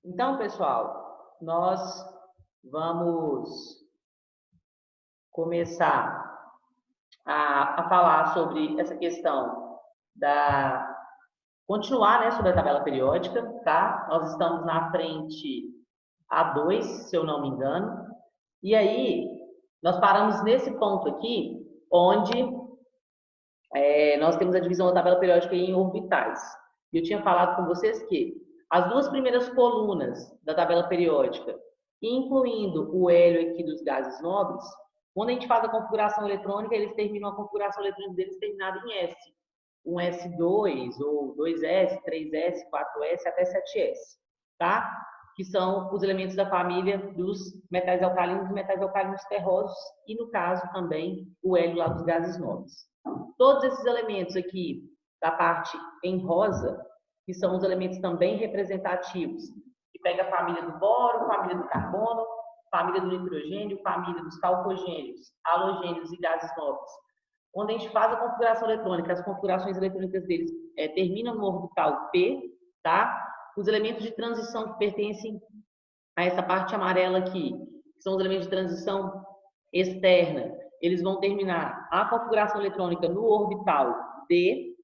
Então, pessoal, nós vamos começar a falar sobre essa questão da... Continuar, né, sobre a tabela periódica, tá? Nós estamos na frente A2, se eu não me engano. E aí, nós paramos nesse ponto aqui, onde nós temos a divisão da tabela periódica em orbitais. E eu tinha falado com vocês que as duas primeiras colunas da tabela periódica, incluindo o hélio aqui dos gases nobres, quando a gente faz a configuração eletrônica, eles terminam a configuração eletrônica deles terminada em S. Um S2, ou 2S, 3S, 4S, até 7S, tá? Que são os elementos da família dos metais alcalinos e metais alcalinos terrosos, e no caso também o hélio lá dos gases nobres. Todos esses elementos aqui da parte em rosa, que são os elementos também representativos, que pega a família do boro, família do carbono, família do nitrogênio, família dos calcogênios, halogênios e gases nobres. Quando a gente faz a configuração eletrônica, as configurações eletrônicas deles terminam no orbital P, tá? Os elementos de transição que pertencem a essa parte amarela aqui, que são os elementos de transição externa, eles vão terminar a configuração eletrônica no orbital D,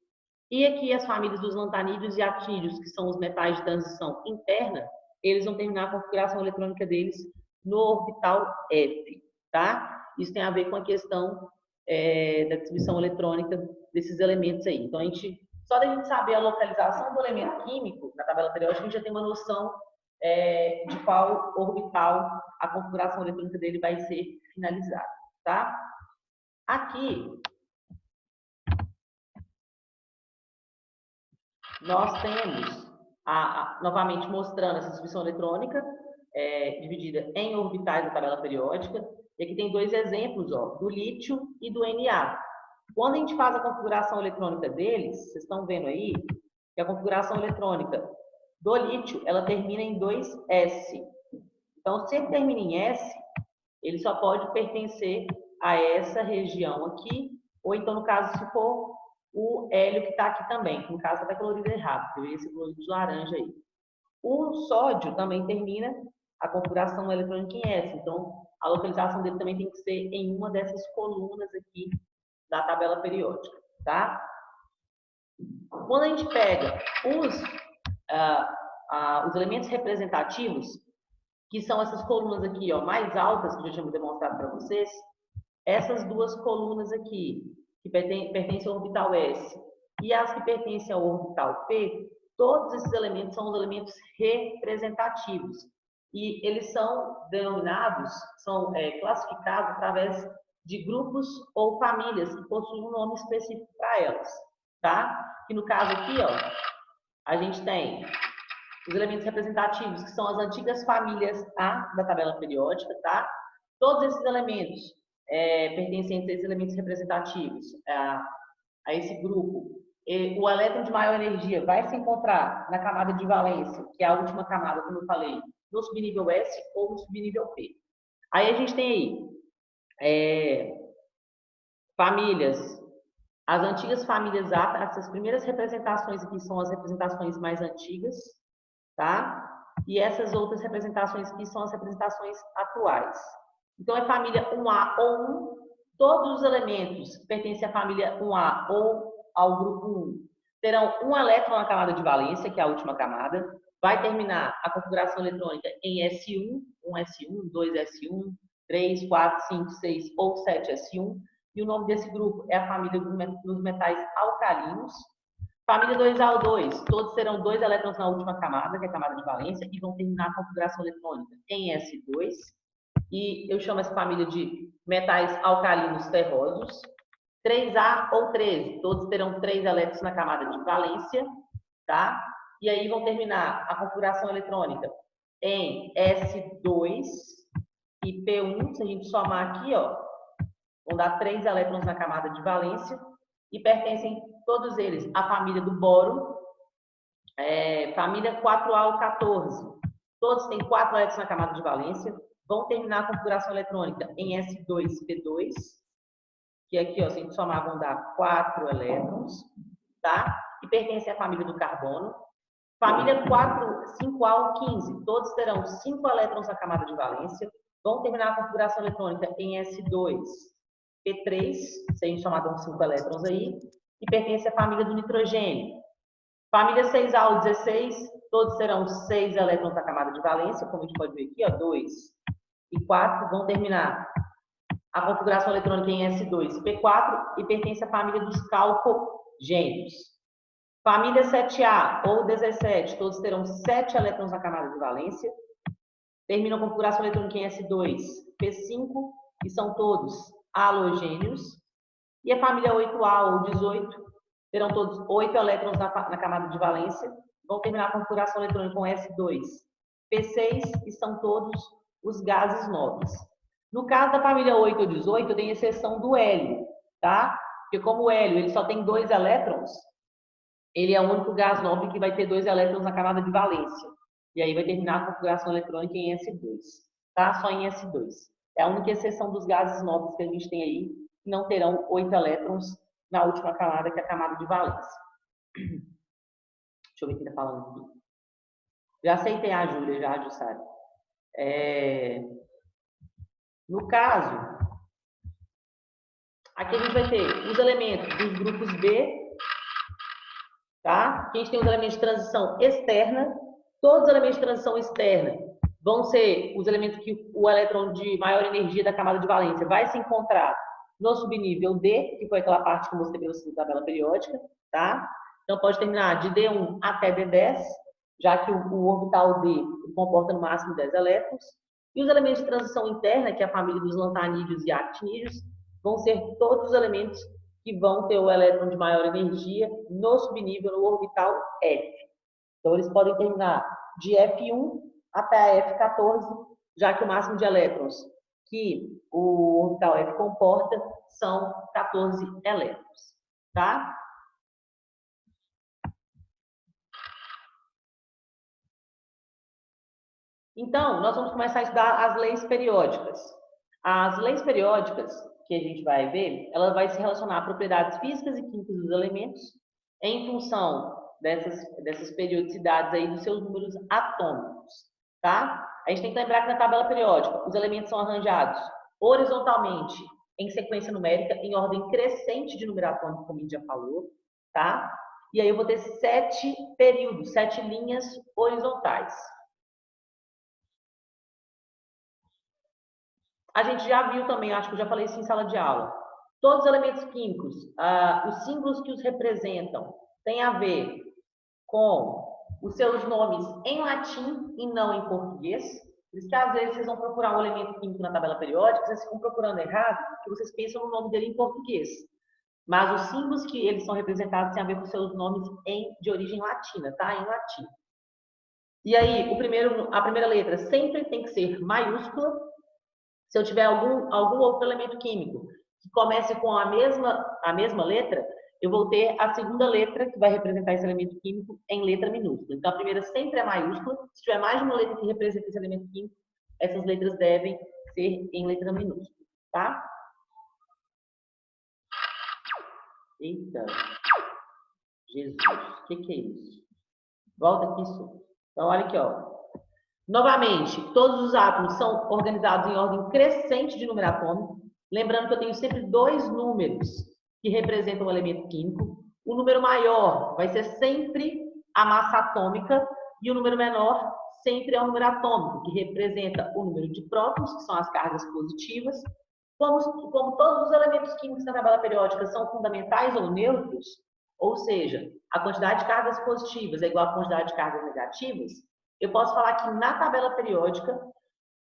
e aqui as famílias dos lantanídeos e actídeos, que são os metais de transição interna, eles vão terminar a configuração eletrônica deles no orbital F, tá? Isso tem a ver com a questão da distribuição eletrônica desses elementos aí. Então, só da gente saber a localização do elemento químico na tabela periódica, a gente já tem uma noção de qual orbital a configuração eletrônica dele vai ser finalizada, tá? Aqui, nós temos, novamente mostrando essa distribuição eletrônica, dividida em orbitais da tabela periódica. E aqui tem dois exemplos, ó, do lítio e do Na. Quando a gente faz a configuração eletrônica deles, vocês estão vendo aí, que a configuração eletrônica do lítio, ela termina em 2S. Então, se ele termina em S, ele só pode pertencer a essa região aqui, ou então, no caso, se for o hélio que está aqui também, que no caso está colorido errado, que esse colorido de laranja aí. O sódio também termina a configuração eletrônica em S, então a localização dele também tem que ser em uma dessas colunas aqui da tabela periódica, tá? Quando a gente pega os elementos representativos, que são essas colunas aqui, ó, mais altas, que eu já tinha demonstrado para vocês, essas duas colunas aqui, que pertencem ao orbital S, e as que pertencem ao orbital P, todos esses elementos são os elementos representativos. E eles são denominados, são classificados através de grupos ou famílias que possuem um nome específico para elas, tá? Que no caso aqui, ó, a gente tem os elementos representativos, que são as antigas famílias A da tabela periódica, tá? Todos esses elementos pertencentes a esses elementos representativos, a esse grupo, o elétron de maior energia vai se encontrar na camada de valência, que é a última camada, como eu falei, no subnível S ou no subnível P. Aí a gente tem aí famílias, as antigas famílias A, essas primeiras representações aqui são as representações mais antigas, tá? E essas outras representações aqui são as representações atuais. Então, é família 1A ou 1, todos os elementos que pertencem à família 1A ou ao grupo 1 terão um elétron na camada de valência, que é a última camada, vai terminar a configuração eletrônica em S1, 1S1, 2S1, 3, 4, 5, 6 ou 7S1, e o nome desse grupo é a família dos metais alcalinos. Família 2A ou 2, todos terão dois elétrons na última camada, que é a camada de valência, e vão terminar a configuração eletrônica em S2. E eu chamo essa família de metais alcalinos terrosos. 3A ou 13, todos terão 3 elétrons na camada de valência, tá? E aí vão terminar a configuração eletrônica em S2 e P1, se a gente somar aqui, ó, vão dar 3 elétrons na camada de valência e pertencem todos eles à família do boro, família 4A ou 14. Todos têm 4 elétrons na camada de valência, vão terminar a configuração eletrônica em S2P2, que aqui, ó, se a gente somar, vão dar 4 elétrons, tá? E pertence à família do carbono. Família 4, 5A ou 15, todos terão 5 elétrons na camada de valência, vão terminar a configuração eletrônica em S2, P3, sem chamar de 5 elétrons aí, e pertence à família do nitrogênio. Família 6A ou 16, todos terão 6 elétrons na camada de valência, como a gente pode ver aqui, ó, 2 e 4, vão terminar a configuração eletrônica em S2, P4, e pertence à família dos calcogênios. Família 7A ou 17, todos terão 7 elétrons na camada de valência, terminam a configuração eletrônica em S2, P5, e são todos halogênios. E a família 8A ou 18, terão todos 8 elétrons na camada de valência, vão terminar a configuração eletrônica com S2, P6, e são todos os gases nobres. No caso da família 8 ou 18, tem exceção do hélio, tá? Porque como o hélio ele só tem 2 elétrons, ele é o único gás nobre que vai ter 2 elétrons na camada de valência. E aí vai terminar a configuração eletrônica em S2, tá? Só em S2. É a única exceção dos gases nobres que a gente tem aí, que não terão 8 elétrons na última camada, que é a camada de valência. Deixa eu ver quem está falando aqui. Já aceitei a Júlia, já, Jussara. No caso, aqui a gente vai ter os elementos dos grupos B, tá? Aqui a gente tem os elementos de transição externa. Todos os elementos de transição externa vão ser os elementos que o elétron de maior energia da camada de valência vai se encontrar no subnível D, que foi aquela parte que eu mostrei para vocês da tabela periódica, tá? Então, pode terminar de D1 até D10, já que o orbital D comporta no máximo 10 elétrons. E os elementos de transição interna, que é a família dos lantanídeos e actinídeos, vão ser todos os elementos que vão ter o elétron de maior energia no subnível, no orbital F. Então, eles podem terminar de F1 até a F14, já que o máximo de elétrons que o orbital F comporta são 14 elétrons, tá? Então, nós vamos começar a estudar as leis periódicas. As leis periódicas que a gente vai ver, ela vai se relacionar a propriedades físicas e químicas dos elementos em função dessas periodicidades aí dos seus números atômicos, tá? A gente tem que lembrar que na tabela periódica os elementos são arranjados horizontalmente em sequência numérica, em ordem crescente de número atômico, como a gente já falou, tá? E aí eu vou ter 7 períodos, 7 linhas horizontais. A gente já viu também, acho que eu já falei isso em sala de aula. Todos os elementos químicos, os símbolos que os representam, têm a ver com os seus nomes em latim e não em português. Por isso que às vezes vocês vão procurar um elemento químico na tabela periódica, vocês ficam procurando errado, porque vocês pensam no nome dele em português. Mas os símbolos que eles são representados têm a ver com os seus nomes de origem latina, tá? Em latim. E aí, a primeira letra sempre tem que ser maiúscula. Se eu tiver algum outro elemento químico que comece com a mesma letra, eu vou ter a segunda letra que vai representar esse elemento químico em letra minúscula. Então, a primeira sempre é maiúscula. Se tiver mais de uma letra que representa esse elemento químico, essas letras devem ser em letra minúscula, tá? Eita, Jesus, o que é isso? Volta aqui, Su. Então, olha aqui, ó. Novamente, todos os átomos são organizados em ordem crescente de número atômico. Lembrando que eu tenho sempre 2 números que representam um elemento químico. O número maior vai ser sempre a massa atômica e o número menor sempre é o número atômico, que representa o número de prótons, que são as cargas positivas. Como todos os elementos químicos da tabela periódica são fundamentais ou neutros, ou seja, a quantidade de cargas positivas é igual à quantidade de cargas negativas, eu posso falar que na tabela periódica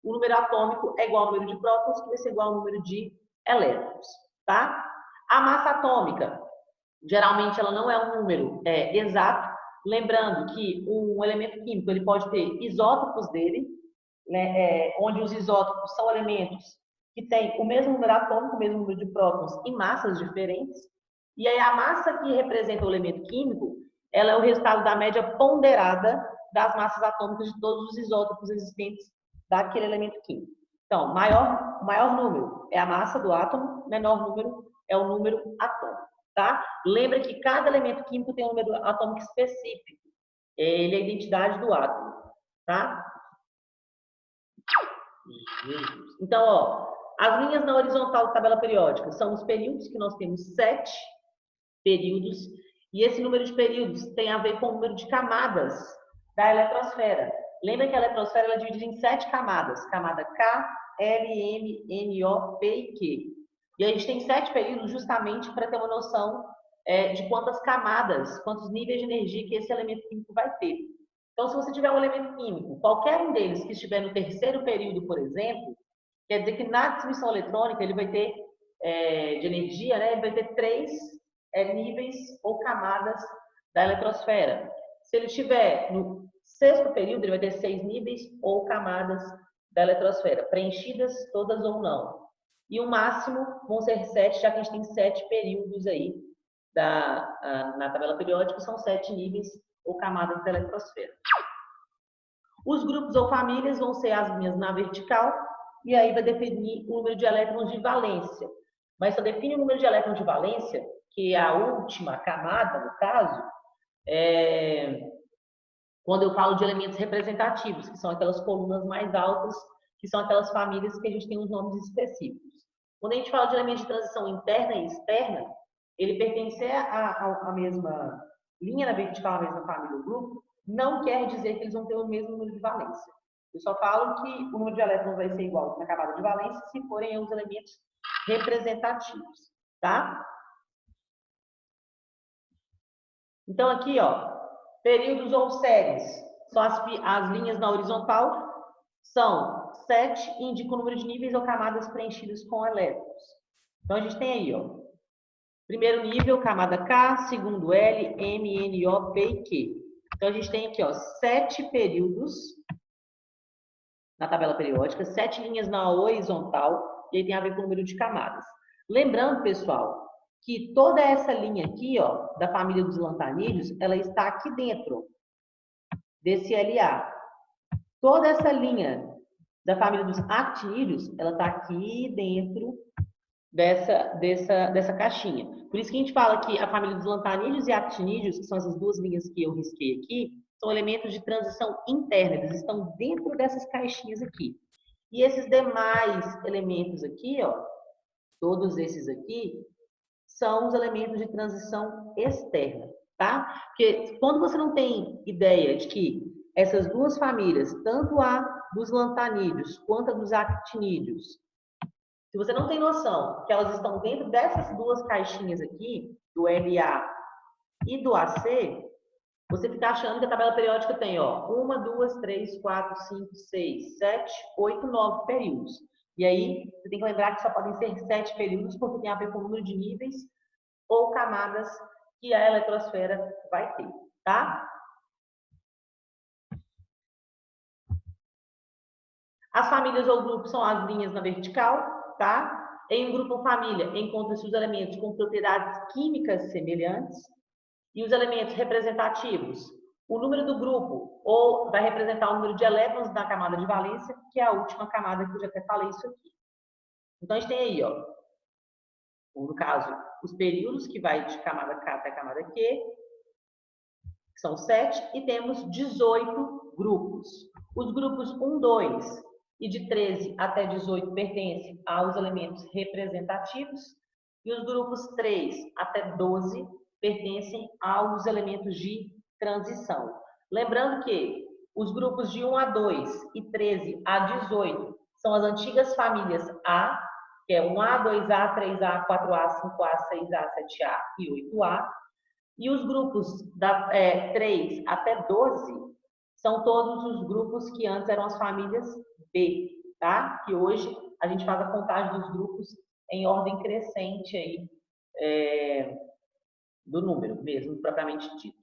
o número atômico é igual ao número de prótons, que vai ser igual ao número de elétrons, tá? A massa atômica, geralmente ela não é um número exato, lembrando que um elemento químico ele pode ter isótopos dele, né, onde os isótopos são elementos que têm o mesmo número atômico, o mesmo número de prótons e massas diferentes. E aí a massa que representa o elemento químico, ela é o resultado da média ponderada das massas atômicas de todos os isótopos existentes daquele elemento químico. Então, maior número é a massa do átomo, menor número é o número atômico, tá? Lembra que cada elemento químico tem um número atômico específico. Ele é a identidade do átomo, tá? Então, ó, as linhas na horizontal da tabela periódica são os períodos, que nós temos 7 períodos, e esse número de períodos tem a ver com o número de camadas da eletrosfera. Lembra que a eletrosfera ela é dividida em 7 camadas, camada K, L, M, N, O, P e Q. E a gente tem 7 períodos justamente para ter uma noção de quantas camadas, quantos níveis de energia que esse elemento químico vai ter. Então, se você tiver um elemento químico, qualquer um deles que estiver no terceiro período, por exemplo, quer dizer que na transmissão eletrônica ele vai ter, de energia, né, ele vai ter 3 níveis ou camadas da eletrosfera. Se ele estiver no sexto período, ele vai ter 6 níveis ou camadas da eletrosfera, preenchidas todas ou não. E o máximo vão ser 7, já que a gente tem 7 períodos aí na tabela periódica, são 7 níveis ou camadas da eletrosfera. Os grupos ou famílias vão ser as linhas na vertical, e aí vai definir o número de elétrons de valência. Mas só define o número de elétrons de valência, que é a última camada, no caso, quando eu falo de elementos representativos, que são aquelas colunas mais altas, que são aquelas famílias que a gente tem uns nomes específicos. Quando a gente fala de elementos de transição interna e externa, ele pertencer à mesma linha na vertical, à mesma família ou grupo, não quer dizer que eles vão ter o mesmo número de valência. Eu só falo que o número de elétrons vai ser igual na camada de valência se forem os elementos representativos, tá? Então, aqui, ó, períodos ou séries, são as linhas na horizontal, são 7 e indicam o número de níveis ou camadas preenchidas com elétrons. Então, a gente tem aí, ó, primeiro nível, camada K, segundo L, M, N, O, P e Q. Então, a gente tem aqui, ó, 7 períodos na tabela periódica, 7 linhas na horizontal, e aí tem a ver com o número de camadas. Lembrando, pessoal, que toda essa linha aqui, ó, da família dos lantanídeos, ela está aqui dentro desse LA. Toda essa linha da família dos actinídeos, ela está aqui dentro dessa caixinha. Por isso que a gente fala que a família dos lantanídeos e actinídeos, que são essas duas linhas que eu risquei aqui, são elementos de transição interna, eles estão dentro dessas caixinhas aqui. E esses demais elementos aqui, ó, todos esses aqui, são os elementos de transição externa, tá? Porque quando você não tem ideia de que essas duas famílias, tanto a dos lantanídeos quanto a dos actinídeos, se você não tem noção que elas estão dentro dessas duas caixinhas aqui, do LA e do AC, você fica achando que a tabela periódica tem, ó, 1, 2, 3, 4, 5, 6, 7, 8, 9 períodos. E aí, você tem que lembrar que só podem ser 7 períodos, porque tem a ver com o número de níveis ou camadas que a eletrosfera vai ter, tá? As famílias ou grupos são as linhas na vertical, tá? Em um grupo ou família, encontram-se os elementos com propriedades químicas semelhantes e os elementos representativos. O número do grupo ou vai representar o número de elétrons da camada de valência, que é a última camada que eu já até falei isso aqui. Então, a gente tem aí, ó, no caso, os períodos, que vai de camada K até a camada Q, que são 7, e temos 18 grupos. Os grupos 1, 2 e de 13 até 18 pertencem aos elementos representativos, e os grupos 3 até 12 pertencem aos elementos de transição. Lembrando que os grupos de 1 a 2 e 13 a 18 são as antigas famílias A, que é 1A, 2A, 3A, 4A, 5A, 6A, 7A e 8A. E os grupos 3 até 12 são todos os grupos que antes eram as famílias B, tá? Que hoje a gente faz a contagem dos grupos em ordem crescente aí, do número mesmo, propriamente dito.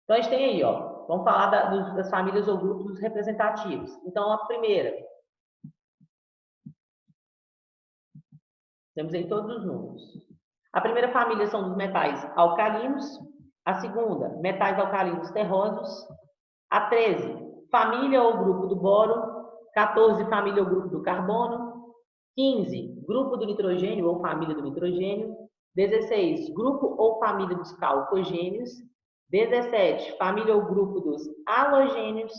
Então, a gente tem aí, ó, vamos falar das famílias ou grupos representativos. Então, a primeira, temos aí todos os números. A primeira família são dos metais alcalinos, a segunda, metais alcalinos terrosos, a 13, família ou grupo do boro, 14, família ou grupo do carbono, 15, grupo do nitrogênio ou família do nitrogênio, 16, grupo ou família dos calcogênios, 17, família ou grupo dos halogênios.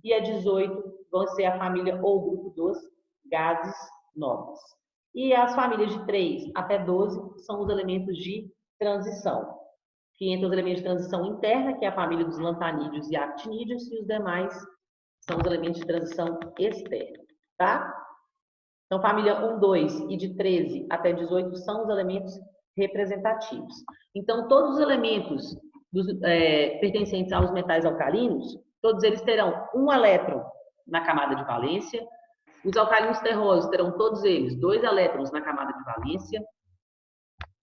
E a 18 vão ser a família ou grupo dos gases nobres. E as famílias de 3 até 12 são os elementos de transição, que entre os elementos de transição interna, que é a família dos lantanídeos e actinídeos, e os demais são os elementos de transição externa, tá? Então, família 1, 2 e de 13 até 18 são os elementos representativos. Então, todos os elementos pertencentes aos metais alcalinos, todos eles terão um elétron na camada de valência. Os alcalinos terrosos terão todos eles 2 elétrons na camada de valência.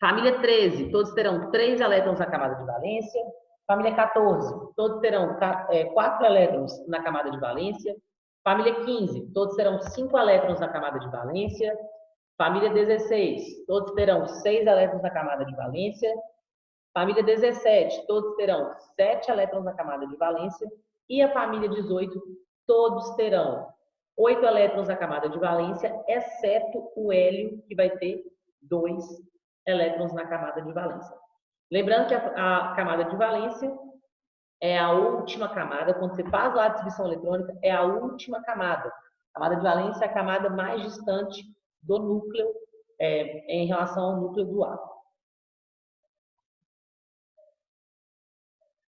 Família 13, todos terão 3 elétrons na camada de valência. Família 14, todos terão 4 elétrons na camada de valência. Família 15, todos terão 5 elétrons na camada de valência. Família 16, todos terão 6 elétrons na camada de valência. Família 17, todos terão 7 elétrons na camada de valência. E a família 18, todos terão 8 elétrons na camada de valência, exceto o hélio, que vai ter 2 elétrons na camada de valência. Lembrando que a camada de valência é a última camada, quando você faz lá a distribuição eletrônica, é a última camada. A camada de valência é a camada mais distante do núcleo em relação ao núcleo do átomo.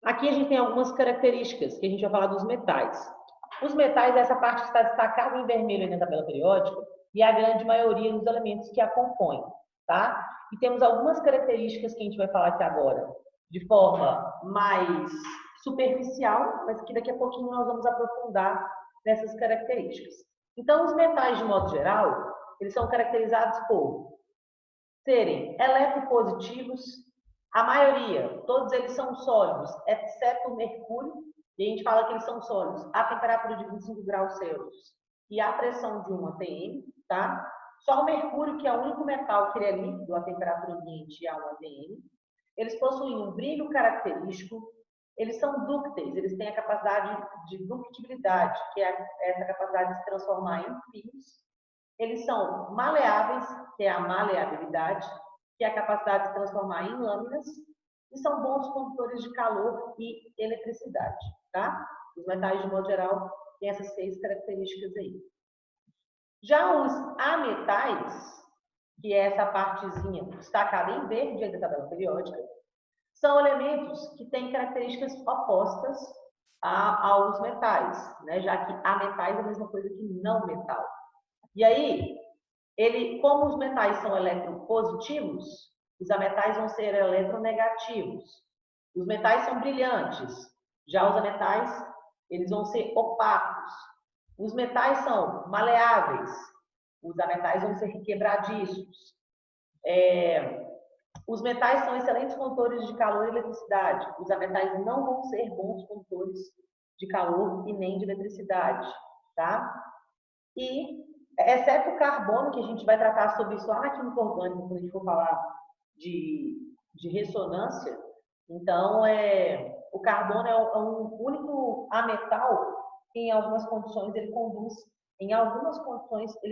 Aqui a gente tem algumas características que a gente vai falar dos metais. Os metais, essa parte está destacada em vermelho na tabela periódica, e a grande maioria dos elementos que a compõem, tá? E temos algumas características que a gente vai falar aqui agora, de forma mais superficial, mas que daqui a pouquinho nós vamos aprofundar nessas características. Então, os metais, de modo geral, eles são caracterizados por serem eletropositivos. A maioria, todos eles são sólidos, exceto o mercúrio, e a gente fala que eles são sólidos a temperatura de 25 graus Celsius e a pressão de 1 atm, tá? Só o mercúrio, que é o único metal que ele é líquido a temperatura ambiente a 1 atm. Eles possuem um brilho característico, eles são dúcteis, eles têm a capacidade de ductibilidade, que é essa capacidade de se transformar em fios. Eles são maleáveis, que é a maleabilidade, que é a capacidade de se transformar em lâminas, e são bons condutores de calor e eletricidade, tá? Os metais, de modo geral, têm essas 6 características aí. Já os ametais, que é essa partezinha destacada em verde da tabela periódica, são elementos que têm características opostas aos metais, né? Já que ametais é a mesma coisa que não metal. E aí, como os metais são eletropositivos, os ametais vão ser eletronegativos. Os metais são brilhantes, já os ametais, eles vão ser opacos. Os metais são maleáveis, os ametais vão ser quebradiços. Os metais são excelentes condutores de calor e eletricidade. Os ametais não vão ser bons condutores de calor e nem de eletricidade, tá? E, exceto o carbono, que a gente vai tratar sobre isso lá na química orgânica, quando a gente for falar de ressonância. Então, o carbono é um único ametal que, em algumas condições, ele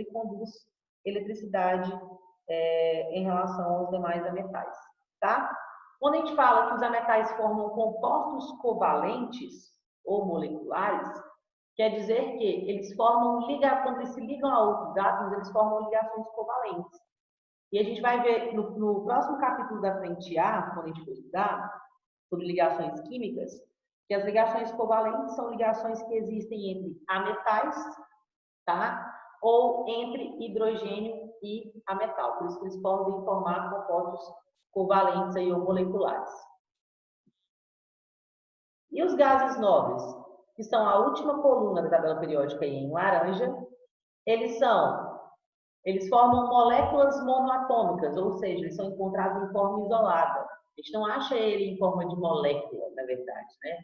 conduz eletricidade em relação aos demais ametais, tá? Quando a gente fala que os ametais formam compostos covalentes ou moleculares, quer dizer que eles formam quando eles se ligam a outros átomos, eles formam ligações covalentes. E a gente vai ver no próximo capítulo da frente A, quando a gente for estudar sobre ligações químicas, que as ligações covalentes são ligações que existem entre ametais, tá? Ou entre hidrogênio e ametal. Por isso que eles podem formar compostos covalentes aí, ou moleculares. E os gases nobres, que são a última coluna da tabela periódica aí em laranja, eles formam moléculas monoatômicas, ou seja, eles são encontrados em forma isolada. A gente não acha ele em forma de molécula, na verdade, né?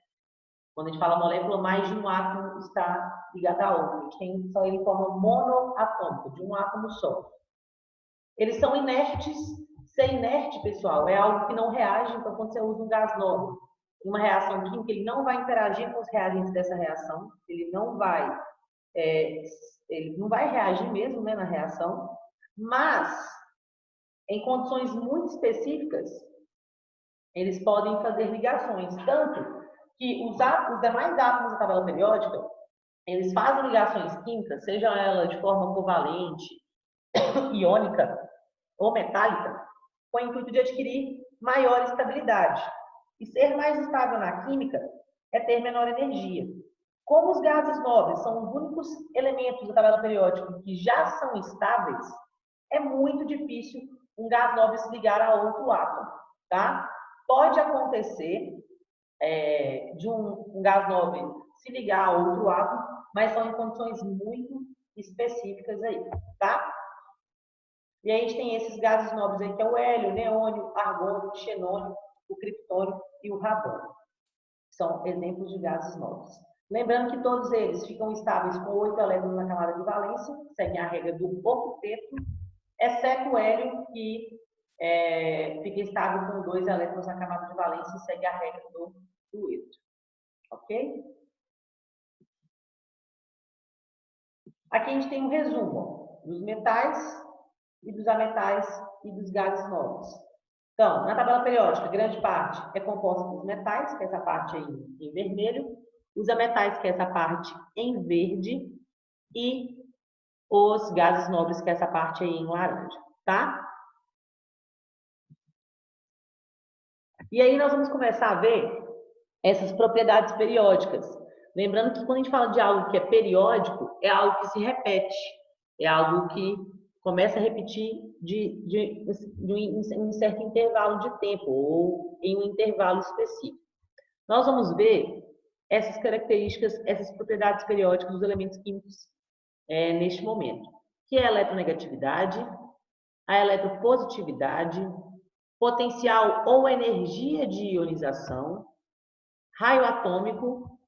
Quando a gente fala molécula, mais de um átomo está ligado a outro. A gente tem só ele em forma monoatômica, de um átomo só. Eles são inertes. Ser inerte, pessoal, é algo que não reage. Então, quando você usa um gás nobre em uma reação química, ele não vai interagir com os reagentes dessa reação. Ele não vai reagir mesmo, né, na reação. Mas, em condições muito específicas, eles podem fazer ligações, tanto que os demais átomos da tabela periódica, eles fazem ligações químicas, seja ela de forma covalente, iônica ou metálica, com o intuito de adquirir maior estabilidade. E ser mais estável na química é ter menor energia. Como os gases nobres são os únicos elementos da tabela periódica que já são estáveis, é muito difícil um gás nobre se ligar a outro átomo, tá? Pode acontecer de um gás nobre se ligar a outro átomo, mas são em condições muito específicas aí, tá? E aí a gente tem esses gases nobres aí, que é o hélio, o neônio, o argônio, o xenônio, o criptônio e o radônio. São exemplos de gases nobres. Lembrando que todos eles ficam estáveis com 8 elétrons na camada de valência, seguem a regra do octeto, exceto o hélio, que fica estável com 2 elétrons na camada de valência e segue a regra do dueto. Ok? Aqui a gente tem um resumo dos metais e dos ametais e dos gases nobres. Então, na tabela periódica, grande parte é composta por metais, que é essa parte aí em vermelho, os ametais, que é essa parte em verde, e os gases nobres, que é essa parte aí em laranja, tá? E aí nós vamos começar a ver essas propriedades periódicas. Lembrando que quando a gente fala de algo que é periódico, é algo que se repete, é algo que começa a repetir de um certo intervalo de tempo, ou em um intervalo específico. Nós vamos ver essas características, essas propriedades periódicas dos elementos químicos neste momento, que é a eletronegatividade, a eletropositividade, potencial ou energia de ionização, raio atômico,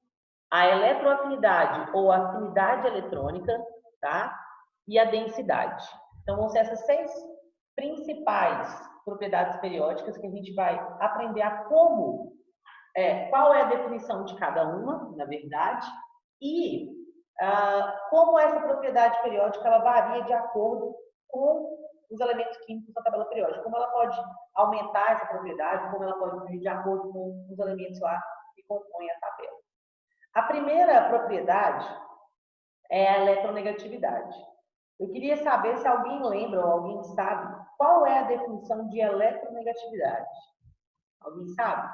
a eletroafinidade ou afinidade eletrônica, tá? E a densidade. Então, vão ser essas 6 principais propriedades periódicas que a gente vai aprender a qual é a definição de cada uma, na verdade, e como essa propriedade periódica ela varia de acordo com os elementos químicos da tabela periódica. Como ela pode aumentar essa propriedade, como ela pode vir de acordo com os elementos lá que compõem a tabela. A primeira propriedade é a eletronegatividade. Eu queria saber se alguém lembra ou alguém sabe qual é a definição de eletronegatividade. Alguém sabe?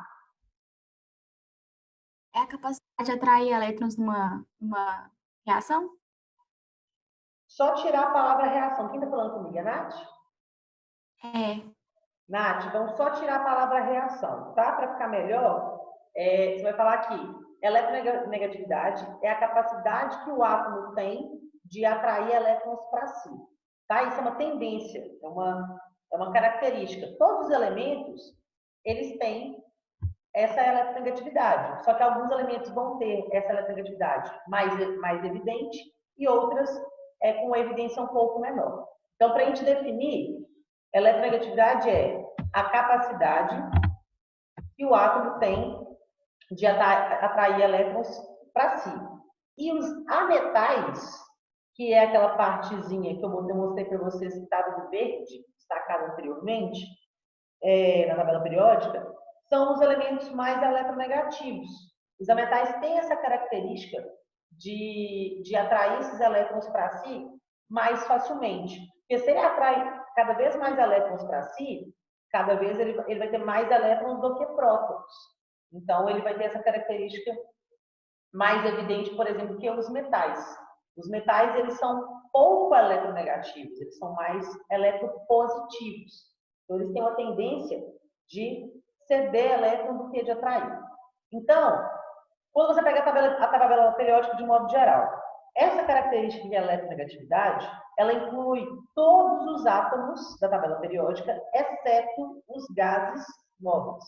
É a capacidade de atrair elétrons numa reação? Só tirar a palavra reação. Quem está falando comigo? É Nath? É. Nath, então só tirar a palavra reação, tá? Para ficar melhor, você vai falar aqui. Eletronegatividade é a capacidade que o átomo tem de atrair elétrons para si. Tá? Isso é uma tendência, é uma característica. Todos os elementos, eles têm essa eletronegatividade. Só que alguns elementos vão ter essa eletronegatividade mais evidente e outras com uma evidência um pouco menor. Então, para a gente definir, eletronegatividade é a capacidade que o átomo tem de atrair elétrons para si. E os ametais, que é aquela partezinha que eu mostrei para vocês que estava no verde, destacado anteriormente, na tabela periódica, são os elementos mais eletronegativos. Os ametais têm essa característica de atrair esses elétrons para si mais facilmente. Porque se ele atrai cada vez mais elétrons para si, cada vez ele vai ter mais elétrons do que prótons. Então, ele vai ter essa característica mais evidente, por exemplo, que os metais. Os metais, eles são pouco eletronegativos, eles são mais eletropositivos. Então, eles têm uma tendência de ceder elétrons do que de atrair. Então, quando você pega a tabela periódica de modo geral, essa característica de eletronegatividade, ela inclui todos os átomos da tabela periódica, exceto os gases nobres.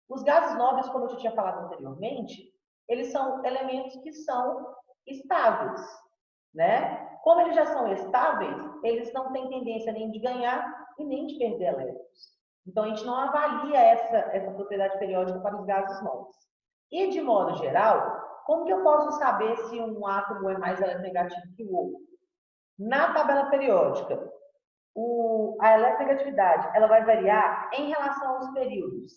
Os gases nobres, como eu já tinha falado anteriormente, eles são elementos que são estáveis, né? Como eles já são estáveis, eles não têm tendência nem de ganhar e nem de perder elétrons. Então, a gente não avalia essa propriedade periódica para os gases nobres. E, de modo geral, como que eu posso saber se um átomo é mais eletronegativo que o outro? Na tabela periódica, a eletronegatividade ela vai variar em relação aos períodos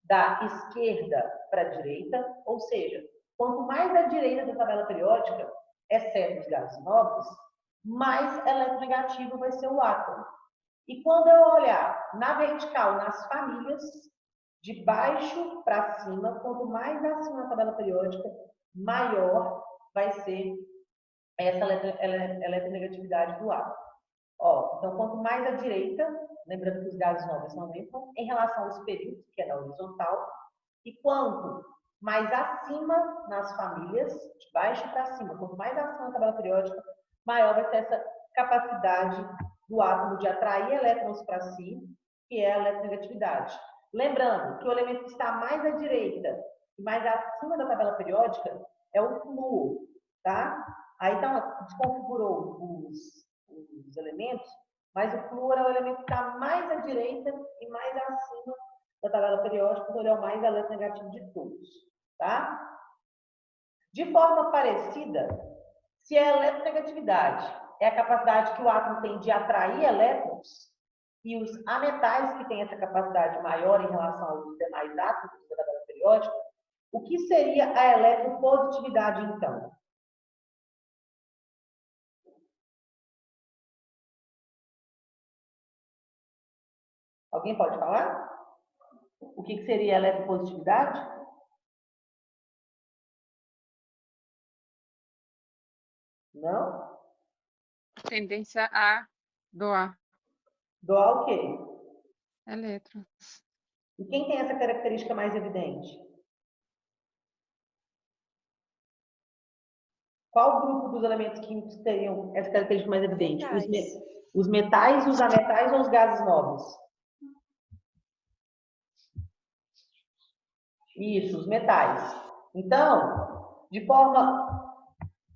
da esquerda para a direita, ou seja, quanto mais à direita da tabela periódica, exceto os gases nobres, mais eletronegativo vai ser o átomo. E quando eu olhar na vertical, nas famílias, de baixo para cima, quanto mais acima da tabela periódica, maior vai ser essa eletronegatividade do átomo. Ó, então, quanto mais à direita, lembrando que os gases nobres aumentam, em relação aos períodos, que é na horizontal, e quanto mais acima nas famílias, de baixo para cima, quanto mais acima na tabela periódica, maior vai ser essa capacidade do átomo de atrair elétrons para si, que é a eletronegatividade. Lembrando que o elemento que está mais à direita e mais acima da tabela periódica é o flúor, tá? Aí então, desconfigurou os elementos, mas o flúor é o elemento que está mais à direita e mais acima da tabela periódica, então ele é o mais eletronegativo de todos, tá? De forma parecida, se a eletronegatividade é a capacidade que o átomo tem de atrair elétrons, e os ametais que têm essa capacidade maior em relação aos demais átomos da tabela periódica, o que seria a eletropositividade, então? Alguém pode falar? O que seria a eletropositividade? Não? Tendência a doar Doar o quê? elétrons. E quem tem essa característica mais evidente? Qual grupo dos elementos químicos teriam essa característica mais evidente? Os metais, os ametais ou os gases nobres? Isso, os metais. Então, de forma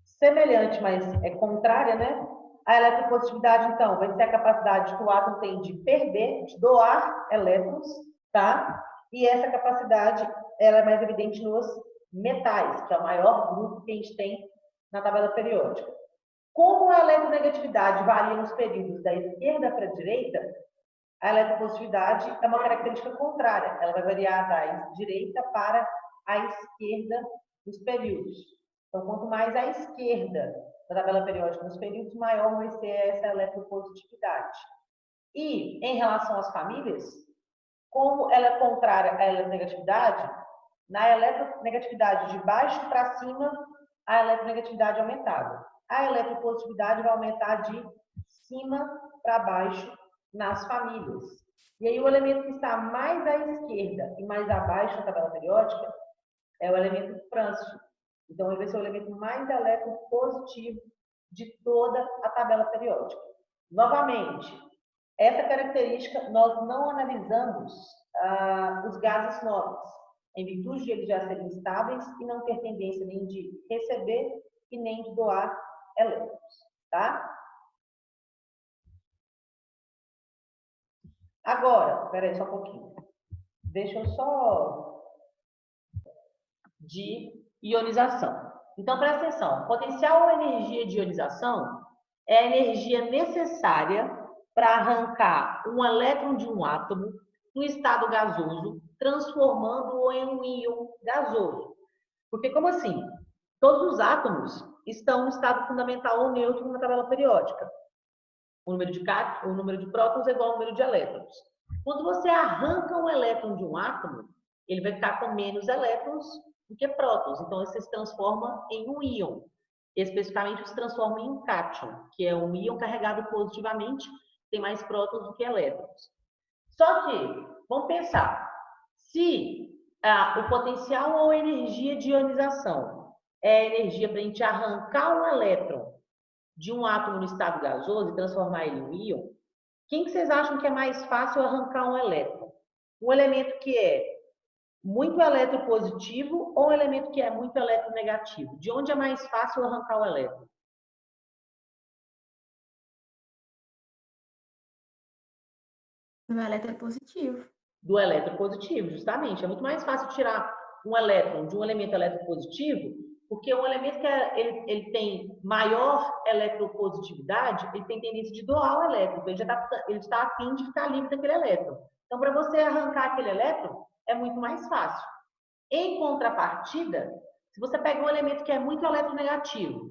semelhante, mas contrária, né? A eletropositividade, então, vai ser a capacidade que o átomo tem de perder, de doar elétrons, tá? E essa capacidade, ela é mais evidente nos metais, que é o maior grupo que a gente tem na tabela periódica. Como a eletronegatividade varia nos períodos da esquerda para a direita, a eletropositividade é uma característica contrária. Ela vai variar da direita para a esquerda nos períodos. Então, quanto mais à esquerda da tabela periódica nos períodos, maior vai ser essa eletropositividade. E, em relação às famílias, como ela é contrária à eletronegatividade, na eletronegatividade de baixo para cima, a eletronegatividade é aumentada. A eletropositividade vai aumentar de cima para baixo nas famílias. E aí o elemento que está mais à esquerda e mais abaixo na tabela periódica é o elemento frâncio. Então, ele vai ser o elemento mais eletropositivo de toda a tabela periódica. Novamente, essa característica nós não analisamos os gases nobres, em virtude de eles já serem estáveis e não ter tendência nem de receber e nem de doar elétrons, tá? Agora, peraí só um pouquinho. Deixa eu só de ionização. Então, presta atenção. Potencial ou energia de ionização é a energia necessária para arrancar um elétron de um átomo no estado gasoso, transformando-o em um íon gasoso. Porque, como assim? Todos os átomos estão no estado fundamental ou neutro na tabela periódica. O número de prótons é igual ao número de elétrons. Quando você arranca um elétron de um átomo, ele vai ficar com menos elétrons do que prótons. Então, ele se transforma em um íon. Especificamente, se transforma em um cátion, que é um íon carregado positivamente, tem mais prótons do que elétrons. Só que, vamos pensar, se o potencial ou energia de ionização é a energia para a gente arrancar um elétron de um átomo no estado gasoso e transformar ele em um íon, quem que vocês acham que é mais fácil arrancar um elétron? Um elemento que é muito eletropositivo ou um elemento que é muito eletronegativo? De onde é mais fácil arrancar o elétron? Do eletropositivo. Do eletropositivo, justamente. É muito mais fácil tirar um elétron de um elemento eletropositivo, porque um elemento que ele tem maior eletropositividade, ele tem tendência de doar o elétron. Ele está a fim de ficar livre daquele elétron. Então, para você arrancar aquele elétron, é muito mais fácil. Em contrapartida, se você pega um elemento que é muito eletronegativo,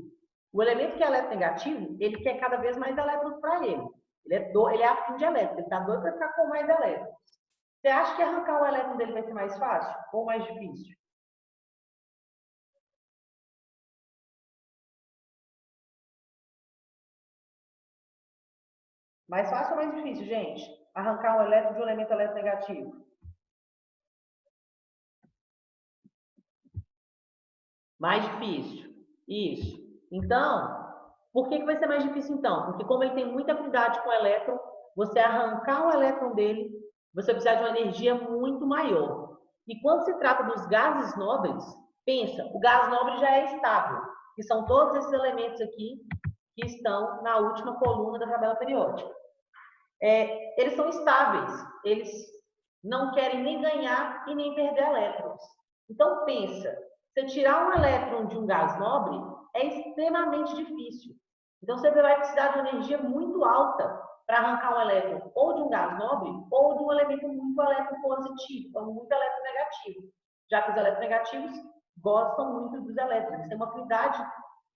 o elemento que é eletronegativo, ele quer cada vez mais elétrons para ele. Ele é afim de elétrons, ele está doido para ficar com mais elétrons. Você acha que arrancar o elétron dele vai ser mais fácil ou mais difícil? Mais fácil ou mais difícil, gente? Arrancar um elétron de um elemento eletronegativo? Mais difícil. Isso. Então, por que vai ser mais difícil então? Porque como ele tem muita afinidade com o elétron, você arrancar o elétron dele, você precisa de uma energia muito maior. E quando se trata dos gases nobres, pensa, o gás nobre já é estável, que são todos esses elementos aqui que estão na última coluna da tabela periódica. Eles são estáveis, eles não querem nem ganhar e nem perder elétrons. Então pensa, você tirar um elétron de um gás nobre é extremamente difícil. Então você vai precisar de uma energia muito alta para arrancar um elétron ou de um gás nobre ou de um elemento muito eletropositivo, ou muito eletronegativo, já que os eletronegativos gostam muito dos elétrons, têm uma afinidade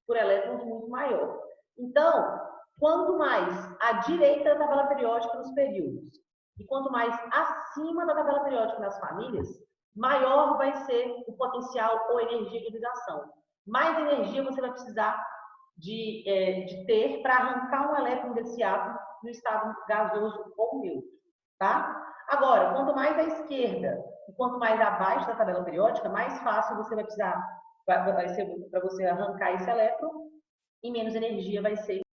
por elétrons muito maior. Então, quanto mais à direita da tabela periódica nos períodos e quanto mais acima da tabela periódica nas famílias, maior vai ser o potencial ou energia de ionização. Mais energia você vai precisar de ter para arrancar um elétron desse átomo no estado gasoso ou neutro, tá? Agora, quanto mais à esquerda e quanto mais abaixo da tabela periódica, mais fácil você vai precisar, vai ser para você arrancar esse elétron e menos energia vai ser